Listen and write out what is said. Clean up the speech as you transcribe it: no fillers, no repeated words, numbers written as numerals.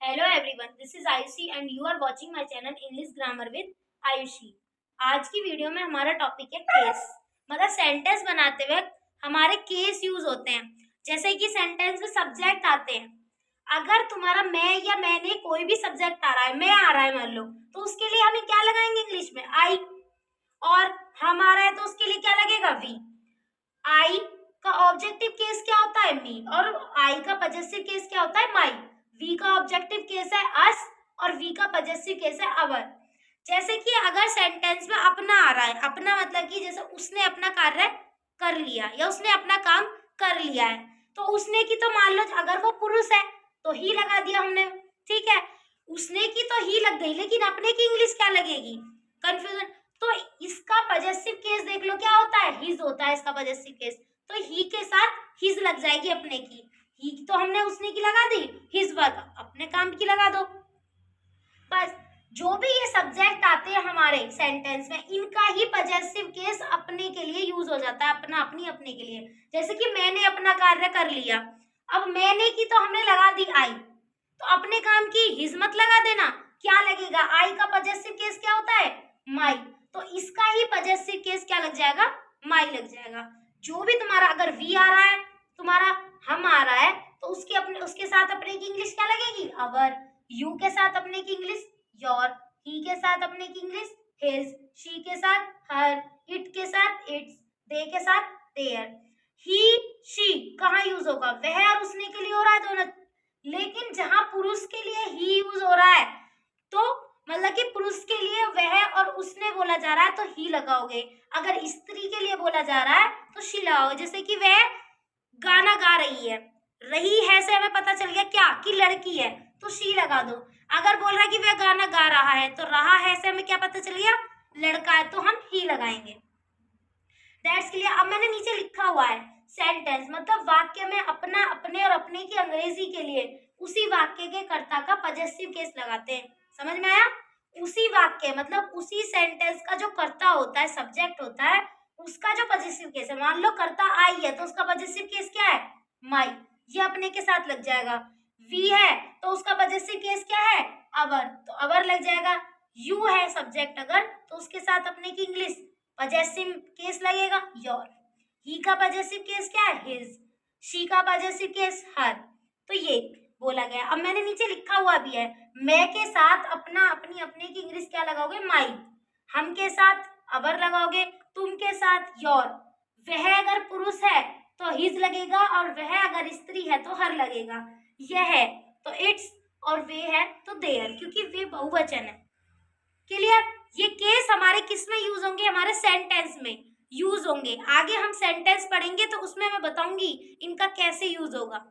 Hello everyone, this is Aayushi and you are watching my channel English grammar with Aayushi. आज की video में हमारा topic है केस। मतलब सेंटेंस बनाते वक्त हमारे केस यूज होते हैं। जैसे कि सेंटेंस में सब्जेक्ट आते हैं। अगर तुम्हारा मैं या मैंने कोई भी सब्जेक्ट आ रहा है, मैं आ रहा है मान लो, तो उसके लिए हमें क्या लगाएंगे इंग्लिश में? आई। और हम आ रहा है तो उसके लिए क्या लगेगा? वी। आई का ऑब्जेक्टिव केस क्या होता है? मी। और आई का पजेसिव केस क्या होता है? माई। वी का ऑब्जेक्टिव केस है अस और वी का पजेसिव केस है अवर। जैसे कि अगर सेंटेंस में अपना आ रहा है, अपना मतलब कि जैसे उसने अपना कार्य कर लिया या उसने अपना काम कर लिया है, तो उसने की तो मान लो अगर वो पुरुष है तो ही लगा दिया हमने, ठीक है। उसने की तो ही लग गई, लेकिन अपने की इंग्लिश क्या लगेगी? कंफ्यूजन। तो इसका पजेसिव केस देख लो क्या होता है? हिज होता है इसका पजेसिव केस। तो ही के साथ हिज लग जाएगी अपने की। ही तो हमने उसने की लगा दी, हिज वर्क अपने काम की लगा दो। बस जो भी ये सब्जेक्ट आते हैं हमारे सेंटेंस में, इनका ही पजेसिव केस अपने के लिए यूज हो जाता है, अपना अपनी अपने के लिए। जैसे कि मैंने अपना कार्य कर लिया, अब मैंने की तो हमने लगा दी आई, तो अपने काम की हिज मत लगा देना, क्या लगेगा? आई का पजेसिव केस क्या होता है? माई। तो इसका ही पजेसिव केस क्या लग जाएगा? माई लग जाएगा। जो भी तुम्हारा अगर वी आ रहा है, तुम्हारा हम आ रहा है, तो उसके साथ अपने की इंग्लिश क्या लगेगी? अवर। यू के साथ अपने की इंग्लिश योर। ही के साथ अपने की इंग्लिश हिज। शी के साथ हर। इट के साथ इट्स। दे के साथ देयर। ही शी कहाँ यूज होगा? वह और उसने के लिए हो रहा है दोनों। लेकिन जहां पुरुष के लिए ही यूज हो रहा है, तो मतलब कि पुरुष के लिए वह और उसने बोला जा रहा है तो ही लगाओगे। अगर स्त्री के लिए बोला जा रहा है तो शी लगाओगे। जैसे कि वह गाना गा रही है से हमें पता चल गया क्या कि लड़की है, तो शी लगा दो। अगर बोल रहा है कि वह गाना गा रहा है, तो रहा है से हमें क्या पता चल गया? लड़का है, तो हम ही लगाएंगे। That's clear. अब मैंने नीचे लिखा हुआ है सेंटेंस मतलब वाक्य में अपना, अपने और अपने की अंग्रेजी के लिए उसी वाक्य के कर्ता का पजेसिव केस लगाते हैं। समझ में आया? उसी वाक्य मतलब उसी सेंटेंस का जो कर्ता होता है, सब्जेक्ट होता है, उसका जो पजेसिव केस है। मान लो कर्ता आई है तो उसका पजेसिव केस क्या है? माई। ये अपने के साथ लग जाएगा। वी है तो उसका पजेसिव केस क्या है? अवर, तो अवर लग जाएगा। यू है सब्जेक्ट अगर, तो उसके साथ अपने की इंग्लिश पजेसिव केस लगेगा योर। ही का पजेसिव केस क्या है? हिज। शी का पजेसिव केस हर। तो ये बोला गया। अब मैंने नीचे लिखा हुआ भी है, मैं के साथ अपना, अपनी, अपने की इंग्लिश क्या लगाओगे? माई। हम के साथ अवर लगाओगे, तुम के साथ योर। वह अगर पुरुष है तो हिज लगेगा, और वह अगर स्त्री है तो हर लगेगा। यह है तो इट्स, और वे है तो देयर, क्योंकि वे बहुवचन है। क्लियर? ये केस हमारे किस में यूज होंगे? हमारे सेंटेंस में यूज होंगे। आगे हम सेंटेंस पढ़ेंगे तो उसमें मैं बताऊंगी इनका कैसे यूज होगा।